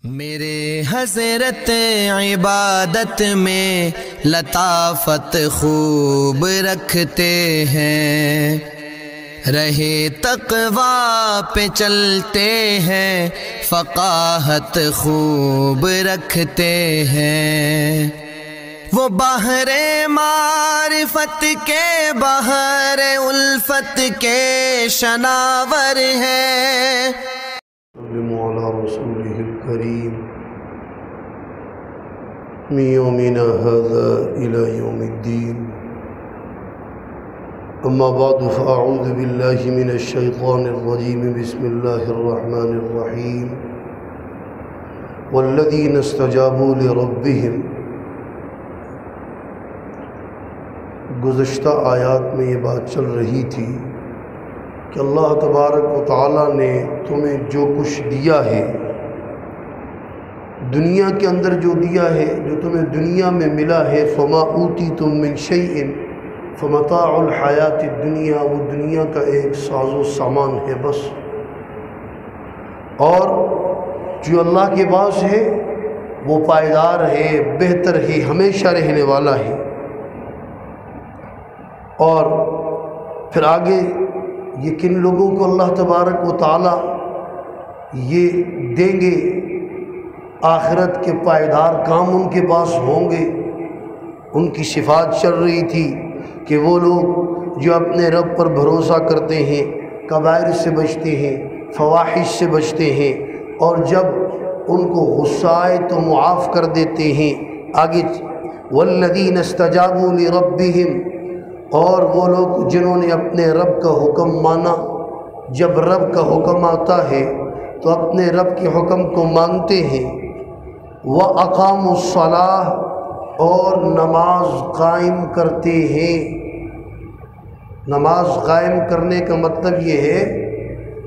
میرے حضرت عبادت میں لطافت خوب رکھتے ہیں، رہے تقویٰ پہ چلتے ہیں، فقاہت خوب رکھتے ہیں۔ وہ بحر معرفت کے بحر الفت کے شناور ہیں۔ سلموا علی رسولہ الکریم من یومنا ھذا الی یوم الدین، اما بعد فاعوذ باللہ من الشیطان الرجیم، بسم اللہ الرحمن الرحیم۔ والذین استجابوا لربہم، گزشتہ آیات میں یہ بات چل رہی تھی کہ اللہ تبارک و تعالیٰ نے تمہیں جو کچھ دیا ہے، دنیا کے اندر جو دیا ہے، جو تمہیں دنیا میں ملا ہے، فما اوتیتم من شیء فمتاع الحیات الدنیا، وہ دنیا کا ایک ساز و سامان ہے بس، اور جو اللہ کے پاس ہے وہ پائیدار ہے، بہتر ہے، ہمیشہ رہنے والا ہے۔ اور پھر آگے یہ کن لوگوں کو اللہ تبارک و تعالیٰ یہ دیں گے، آخرت کے پائیدار کام ان کے پاس ہوں گے، ان کی صفات چل رہی تھی کہ وہ لوگ جو اپنے رب پر بھروسہ کرتے ہیں، کبائر سے بچتے ہیں، فواحش سے بچتے ہیں، اور جب ان کو غصہ آئے تو معاف کر دیتے ہیں۔ آگے والذین استجابوا لربہم، اور وہ لوگ جنہوں نے اپنے رب کا حکم مانا، جب رب کا حکم آتا ہے تو اپنے رب کے حکم کو مانتے ہیں۔ وَأَقَامُوا الصَّلَاةَ، اور نماز قائم کرتے ہیں۔ نماز قائم کرنے کا مطلب یہ ہے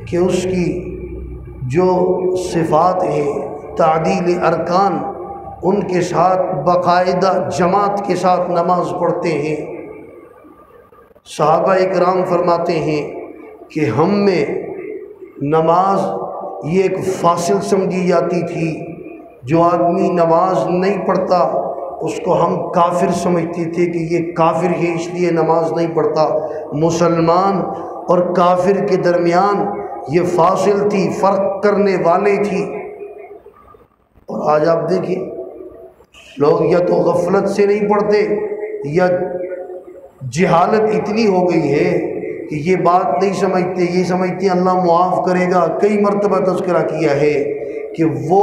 کہ اس کی جو صفات ہیں، تعدیل ارکان، ان کے ساتھ باقاعدہ جماعت کے ساتھ نماز پڑھتے ہیں۔ صحابہ اکرام فرماتے ہیں کہ ہم میں نماز یہ ایک فاصل سمجھی جاتی تھی، جو آدمی نماز نہیں پڑھتا اس کو ہم کافر سمجھتے تھے کہ یہ کافر ہے اس لیے نماز نہیں پڑھتا۔ مسلمان اور کافر کے درمیان یہ فاصل تھی، فرق کرنے والے تھی۔ اور آج آپ دیکھیں لوگ یا تو غفلت سے نہیں پڑھتے، یا جہالت اتنی ہو گئی ہے کہ یہ بات نہیں سمجھتے، یہ سمجھتے ہیں اللہ معاف کرے گا۔ کئی مرتبہ تذکرہ کیا ہے کہ وہ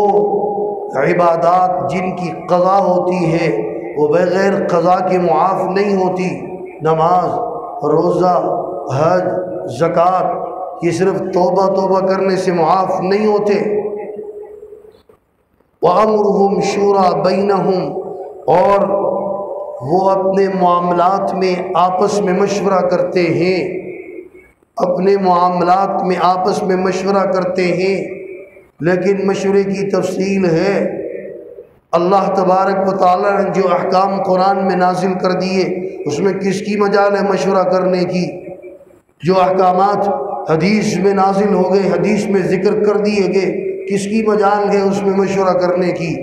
عبادات جن کی قضا ہوتی ہے وہ بغیر قضا کے معاف نہیں ہوتی۔ نماز، روزہ، حج، زکوٰۃ، یہ صرف توبہ کرنے سے معاف نہیں ہوتے۔ وَأَمْرُهُمْ شُورَىٰ بَيْنَهُمْ، اور وہ اپنے معاملات میں آپس میں مشورہ کرتے ہیں، اپنے معاملات میں آپس میں مشورہ کرتے ہیں۔ لیکن مشورے کی تفصیل ہے، اللہ تبارک و تعالیٰ نے جو احکام قرآن میں نازل کر دیے اس میں کس کی مجال ہے مشورہ کرنے کی؟ جو احکامات حدیث میں نازل ہو گئے، حدیث میں ذکر کر دیے گئے، کس کی مجال ہے اس میں مشورہ کرنے کی؟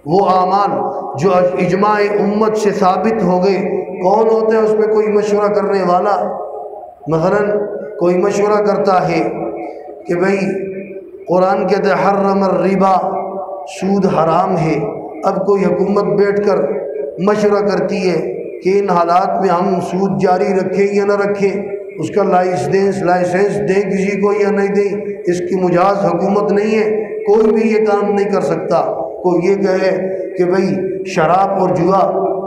وہ اعمال جو اجماع امت سے ثابت ہو گئے، کون ہوتے ہیں اس میں کوئی مشورہ کرنے والا؟ مثلا کوئی مشورہ کرتا ہے کہ بھئی قرآن کہتے ہیں حرم الربا، سود حرام ہے۔ اب کوئی حکومت بیٹھ کر مشورہ کرتی ہے کہ ان حالات میں ہم سود جاری رکھیں یا نہ رکھیں، اس کا لائسنس دیں کسی کو یا نہیں دیں، اس کی مجاز حکومت نہیں ہے، کوئی بھی یہ کام نہیں کر سکتا۔ کوئی یہ کہے کہ بھئی شراب اور جوا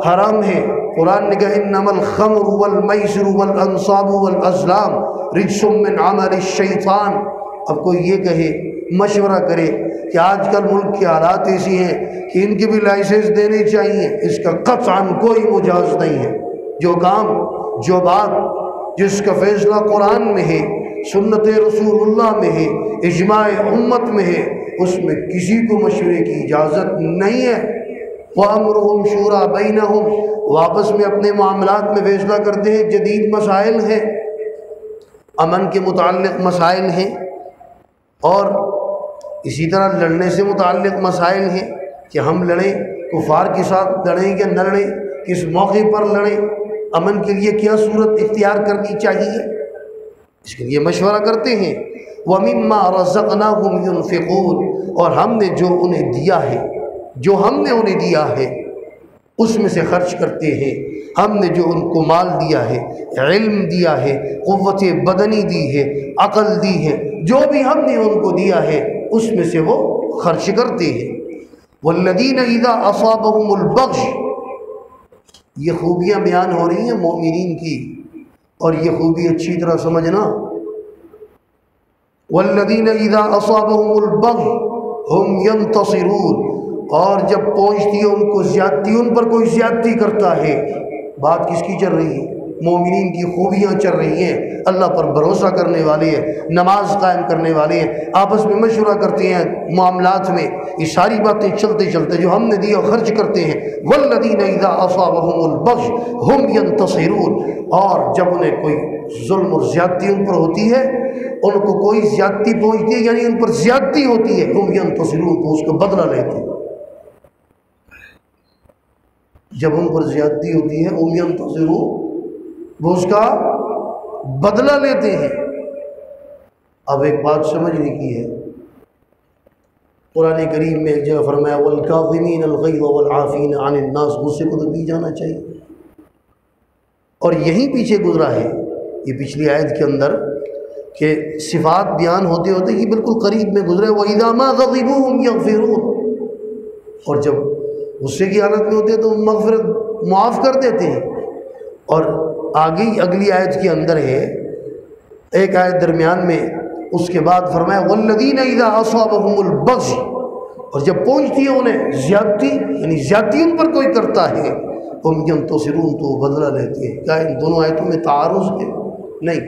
حرام ہے، قرآن نے کہا انما الخمر والمیسر والانصاب والازلام رجس من عمل الشیطان۔ اب کوئی یہ کہے، مشورہ کرے کہ آج کل ملک کے حالات ایسی ہیں کہ ان کی بھی لائسنس دینے چاہیے، اس کا قطعاً کوئی مجاز نہیں ہے۔ جو کام، جو بات، جس کا فیصلہ قرآن میں ہے، سنت رسول اللہ میں ہے، اجماع امت میں ہے، اس میں کسی کو مشورے کی اجازت نہیں ہے۔ وَأَمْرُهُمْ شُورَىٰ بَيْنَهُمْ، وہ آپس میں اپنے معاملات میں فیصلہ کرتے ہیں۔ جدید مسائل ہیں، امن کے متعلق مسائل ہیں، اور اسی طرح لڑنے سے متعلق مسائل ہیں کہ ہم لڑیں، کفار کے ساتھ لڑیں یا نہ لڑیں، کس موقع پر لڑیں، امن کے لیے کیا صورت اختیار کرنی چاہیے، اس کے لیے مشورہ کرتے ہیں۔ وَمِمَّا رَزَقْنَاهُمْ يُنْفِقُونَ، اور ہم نے جو انہیں دیا ہے، جو ہم نے انہیں دیا ہے اس میں سے خرچ کرتے ہیں۔ ہم نے جو ان کو مال دیا ہے، علم دیا ہے، قوت بدنی دی ہے، عقل دی ہے، جو بھی ہم نے ان کو دیا ہے اس میں سے وہ خرچ کرتے ہیں۔ وَالَّذِينَ إِذَا أَصَابَهُمُ الْبَغْيُ، یہ خوبیاں بیان ہو رہی ہیں مومنین کی، اور یہ خوبی اچھی طرح سمجھنا۔ وَالَّذِينَ إِذَا أَصَابَهُمُ الْبَغْيُ هُمْ يَنْتَصِرُونَ، اور جب پہنچتی ہے ان کو زیادتی، ان پر کوئی زیادتی کرتا ہے، بات کس کی چل رہی ہے؟ مومنین کی خوبیاں چل رہی ہیں، اللہ پر بھروسہ کرنے والے ہیں، نماز قائم کرنے والے ہیں، آپس میں مشورہ کرتے ہیں معاملات میں، یہ ساری باتیں چلتے چلتے جو ہم نے دیا خرچ کرتے ہیں۔ وَالَّذِينَ إِذَا أَصَابَهُمُ الْبَغْيُ هُمْ يَنْتَصِرُونَ، اور جب انہیں کوئی ظلم اور زیادتی ان پر ہوتی ہے، ان کو کوئی زیادتی پہنچتی ہے، یعنی ان پر زیادتی ہوتی ہے، ہم ينتصرون، تو اس کا بدلہ لیتے ہیں۔ جب ان پر زیادتی ہوتی ہے ہم ينتصرون، وہ اس کا بدلہ لیتے ہیں۔ اب ایک بات سمجھنے کی ہے، قرآن کریم میں ایک جگہ فرمایا وَالْكَاظِمِينَ الْغَيْظَ وَالْعَافِينَ عَنِ النَّاسِ، غصے کو تو پی جانا چاہیے، اور یہیں پیچھے گزرا ہے یہ پچھلی آیت کے اندر کہ صفات بیان ہوتے ہوتے یہ بالکل قریب میں گزرے وَإِذَا مَا غَضِبُوا هُمْ يَغْفِرُونَ، اور جب غصے کی حالت میں ہوتے ہیں تو مغفرت معاف کر دیتے ہیں۔ اور آگے اگلی آیت کے اندر ہے، ایک آیت درمیان میں، اس کے بعد فرمایا وَالَّذِينَ إِذَا أَصَابَهُمُ الْبَغْيُ، اور جب پہنچتی ہے انہیں زیادتی، یعنی زیادتی ان پر کوئی کرتا ہے، ہم ينتصرون، تو بدلہ لیتے ہیں۔ کیا ان دونوں آیتوں میں تعارض ہے؟ نہیں،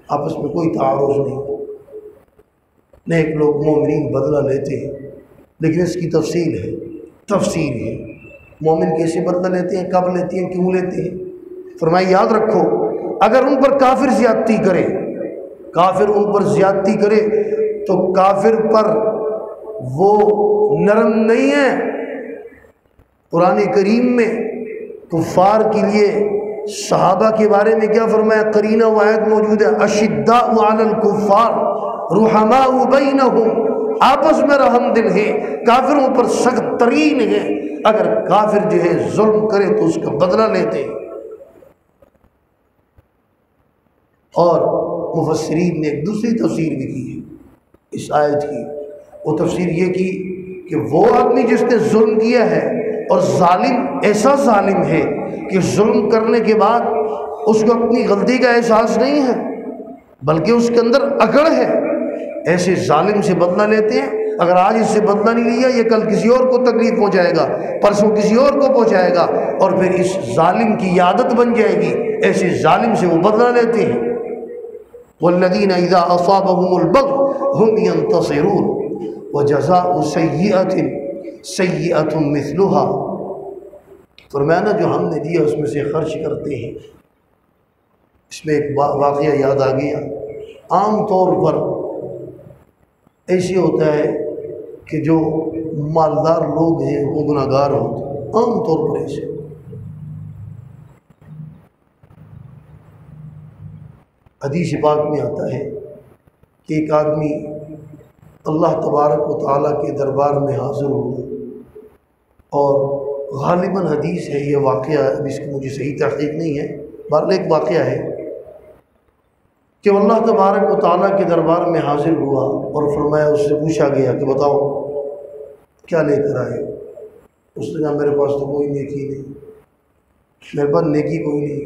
آپس میں کوئی تعارض نہیں۔ نیک لوگ مومنین بدلہ لیتے ہیں، لیکن اس کی تفصیل ہے، تفصیل ہے، مومن کیسے بدلہ لیتے ہیں، کب لیتے ہیں، کیوں لیتے ہیں۔ فرمایا یاد رکھو، اگر ان پر کافر زیادتی کرے، کافر ان پر زیادتی کرے تو کافر پر وہ نرم نہیں ہے۔ قرآن کریم میں کفار کے لیے صحابہ کے بارے میں کیا فرمایا؟ قرینہ و آیت موجود ہے، اشداء علی الکفار رحماء بینہم، آپس میں رحم دل ہے، کافروں پر سخت ترین ہے، اگر کافر جو ہے ظلم کرے تو اس کا بدلہ لیتے ہیں۔ اور مفسرین نے ایک دوسری تفسیر بھی کی ہے اس آیت کی، وہ تفسیر یہ کی کہ وہ آدمی جس نے ظلم کیا ہے، اور ظالم ایسا ظالم ہے کہ ظلم کرنے کے بعد اس کو اپنی غلطی کا احساس نہیں ہے، بلکہ اس کے اندر اکڑ ہے، ایسے ظالم سے بدلہ لیتے ہیں۔ اگر آج اس سے بدلہ نہیں لیا، یہ کل کسی اور کو تکلیف پہنچائے گا، پرسوں کسی اور کو پہنچائے گا، اور پھر اس ظالم کی عادت بن جائے گی، ایسے ظالم سے وہ بدلہ لیتے ہیں۔ وَالَّذِينَ إِذَا أَصَابَهُمُ الْبَغْيُ هُمْ يَنْتَصِرُونَ وَجَزَاءُ سَيِّئَةٍ سَيِّئَةٌ مِثْلُهَا، فرمایا نا جو ہم نے دیا اس میں سے خرچ کرتے ہیں۔ اس میں ایک واقعہ یاد آ گیا، عام طور پر ایسے ہوتا ہے کہ جو مالدار لوگ ہیں وہ گناہگار ہوتے ہیں، عام طور پر ایسے۔ حدیث پاک میں آتا ہے کہ ایک آدمی اللہ تبارک و تعالیٰ کے دربار میں حاضر ہوا، اور غالباً حدیث ہے یہ واقعہ، اب اس کی مجھے صحیح تحقیق نہیں ہے، بہرحال ایک واقعہ ہے کہ اللہ تبارک و تعالیٰ کے دربار میں حاضر ہوا، اور فرمایا، اس سے پوچھا گیا کہ بتاؤ کیا لے کر آئے؟ اس نے کہا میرے پاس تو کوئی نیکی نہیں، میرے پاس نیکی کوئی نہیں،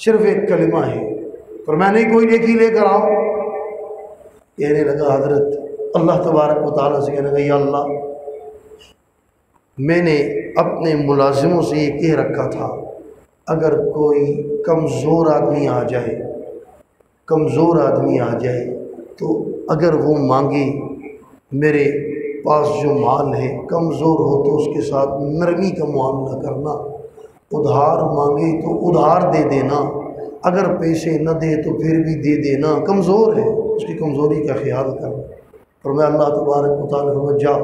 صرف ایک کلمہ ہے۔ فرمایا نہیں کوئی نیکی لے کر آؤ۔ کہنے لگا حضرت اللہ تبارک و تعالیٰ سے، کہنے لگا یا اللہ، میں نے اپنے ملازموں سے یہ کہہ رکھا تھا اگر کوئی کمزور آدمی آ جائے، کمزور آدمی آ جائے تو اگر وہ مانگے، میرے پاس جو مال ہے کمزور ہو تو اس کے ساتھ نرمی کا معاملہ کرنا، ادھار مانگے تو ادھار دے دینا، اگر پیسے نہ دے تو پھر بھی دے دینا، کمزور ہے اس کی کمزوری کا خیال کرنا۔ اور میں اللہ تبارک و تعالیٰ کو جا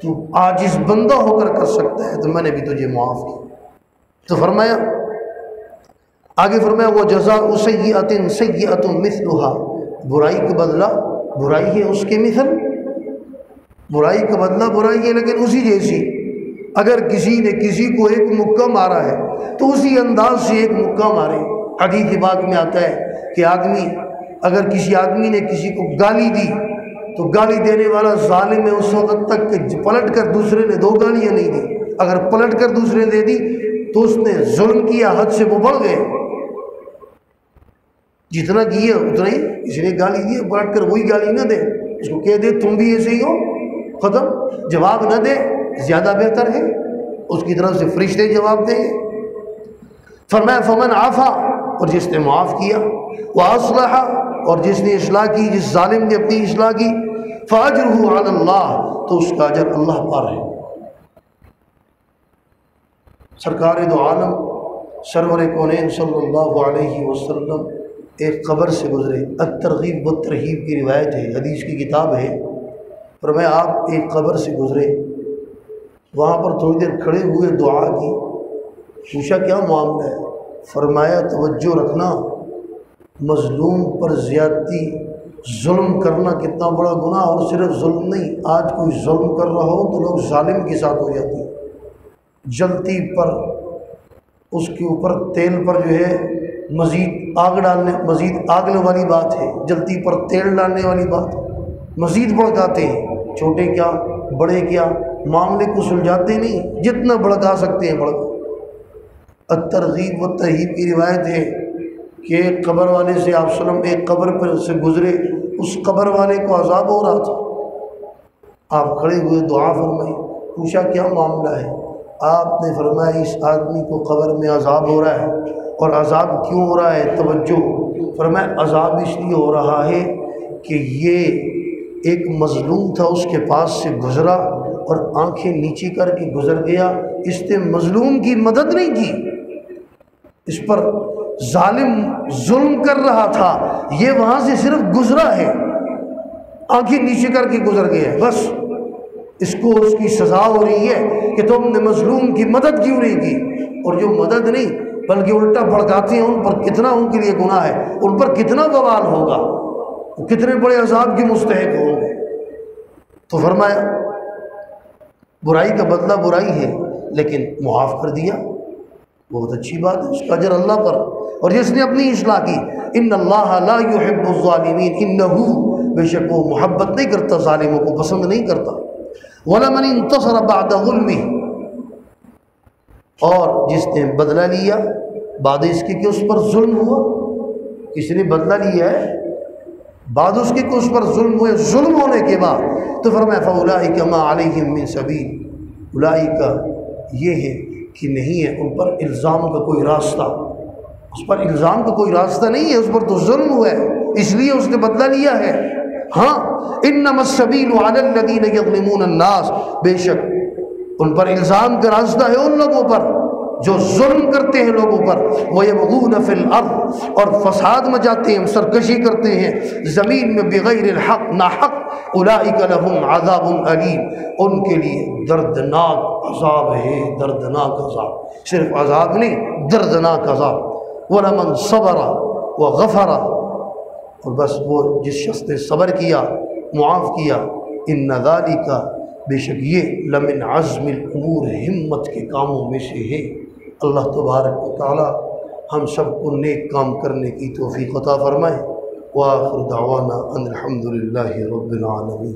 تو عاجز بندہ ہو کر سکتا ہے تو میں نے بھی تجھے معاف کیا۔ تو فرمایا آگے فرمایا وہ جزاء سیئۃ سیئۃ مثلها، برائی کا بدلہ برائی ہے اس کے مثل، برائی کا بدلہ برائی ہے لیکن اسی جیسی۔ اگر کسی نے کسی کو ایک مکہ مارا ہے تو اسی انداز سے ایک مکہ مارے۔ حدیث پاک میں آتا ہے کہ اگر کسی آدمی نے کسی کو گالی دی تو گالی دینے والا ظالم ہے اس وقت تک کہ پلٹ کر دوسرے نے 2 گالیاں نہیں دی۔ اگر پلٹ کر دوسرے نے دے دی تو اس نے ظلم کیا، حد سے وہ بڑھ گئے، جتنا کیا اتنا ہی۔ کسی نے گالی دی پلٹ کر وہی گالی نہ دے، اس کو کہہ دے تم بھی ایسے ہی ہو، ختم۔ جواب نہ دے زیادہ بہتر ہے، اس کی طرف سے فرشتے جواب دیں گے۔ فرمایا فمن عفا، اور جس نے معاف کیا، واصلح، اور جس نے اصلاح کی، جس ظالم نے اپنی اصلاح کی، فاجرہ علی اللہ، تو اس کا اجر اللہ پر ہے۔ سرکار دو عالم سرور کونین صلی اللہ علیہ وسلم ایک قبر سے گزرے۔ الترغیب والترہیب کی روایت ہے، حدیث کی کتاب ہے۔ فرمایا آپ ایک قبر سے گزرے، وہاں پر تھوڑی دیر کھڑے ہوئے، دعا کی، پوچھا کیا معاملہ ہے؟ فرمایا توجہ رکھنا، مظلوم پر زیادتی ظلم کرنا کتنا بڑا گناہ، اور صرف ظلم نہیں، آج کوئی ظلم کر رہا ہو تو لوگ ظالم کے ساتھ ہو جاتے ہیں۔ جلتی پر اس کے اوپر تیل پر جو ہے مزید آگ ڈالنے والی بات ہے، جلتی پر تیل ڈالنے والی بات، مزید بھڑکاتے ہیں، چھوٹے کیا بڑے کیا، معاملے کو سلجھاتے نہیں، جتنا بھڑکا سکتے ہیں بھڑکا۔ الترغیب والترہیب کی روایت ہے کہ ایک قبر والے سے آپ صلی اللہ علیہ وسلم ایک قبر پر سے گزرے، اس قبر والے کو عذاب ہو رہا تھا، آپ کھڑے ہوئے دعا فرمائی، پوچھا کیا معاملہ ہے؟ آپ نے فرمایا اس آدمی کو قبر میں عذاب ہو رہا ہے، اور عذاب کیوں ہو رہا ہے؟ توجہ، فرمایا عذاب اس لیے ہو رہا ہے کہ یہ ایک مظلوم تھا، اس کے پاس سے گزرا اور آنکھیں نیچی کر کے گزر گیا، اس نے مظلوم کی مدد نہیں کی، اس پر ظالم ظلم کر رہا تھا، یہ وہاں سے صرف گزرا ہے، آنکھیں نیچے کر کے گزر گیا، بس اس کو اس کی سزا ہو رہی ہے کہ تم نے مظلوم کی مدد کیوں نہیں کی۔ اور جو مدد نہیں بلکہ الٹا بھڑکاتے ہیں، ان پر کتنا ان کے لیے گناہ ہے، ان پر کتنا وبال ہوگا، وہ کتنے بڑے عذاب کے مستحق ہوں گے۔ تو فرمایا برائی کا بدلہ برائی ہے لیکن معاف کر دیا، بہت اچھی بات ہے، اس کا اجر اللہ پر۔ اور جس نے اپنی اصلاح کی، ان اللہ لا يحب الظالمین، انہ، بے شک وہ محبت نہیں کرتا ظالموں کو، پسند نہیں کرتا۔ وَلَمَنِ انتصر بعد ظلمه، اور جس نے بدلہ لیا بعد اس کے کہ اس پر ظلم ہوا، کسی نے بدلہ لیا ہے بعد اس کے کہ اس پر ظلم ہوئے، ظلم ہونے کے بعد، تو فرمایا فَأُولَٰئِكَ مَا عَلَيْهِم مِّن سَبِيلٍ، اولئک یہ ہے کہ نہیں ہے ان پر الزام کا کوئی راستہ، اس پر الزام کا کوئی راستہ نہیں ہے، اس پر تو ظلم ہوا ہے اس لیے اس نے بدلہ لیا ہے۔ ہاں انما السبیل علی الذین یظلمون الناس، بے شک ان پر الزام کا راستہ ہے ان لوگوں پر جو ظلم کرتے ہیں لوگوں پر، وَيَبْغُونَ فِي الْأَرْضِ، اور فساد مچاتے ہیں، سرکشی کرتے ہیں زمین میں بغیر الحق، ناحق، اولئک لہم عذاب علیم، ان کے لیے دردناک عذاب ہے، دردناک عذاب، صرف عذاب نہیں دردناک عذاب۔ وَلَمَنْ صَبَرَ وَغَفَرَ، اور بس وہ جس شخص نے صبر کیا، معاف کیا، ان ذالک، بے شک یہ لمن عزم الامور، ہمت کے کاموں میں سے ہے۔ اللہ تبارک و تعالی ہم سب کو نیک کام کرنے کی توفیق عطا فرمائے۔ وآخر دعوانا ان الحمد للہ رب العالمین۔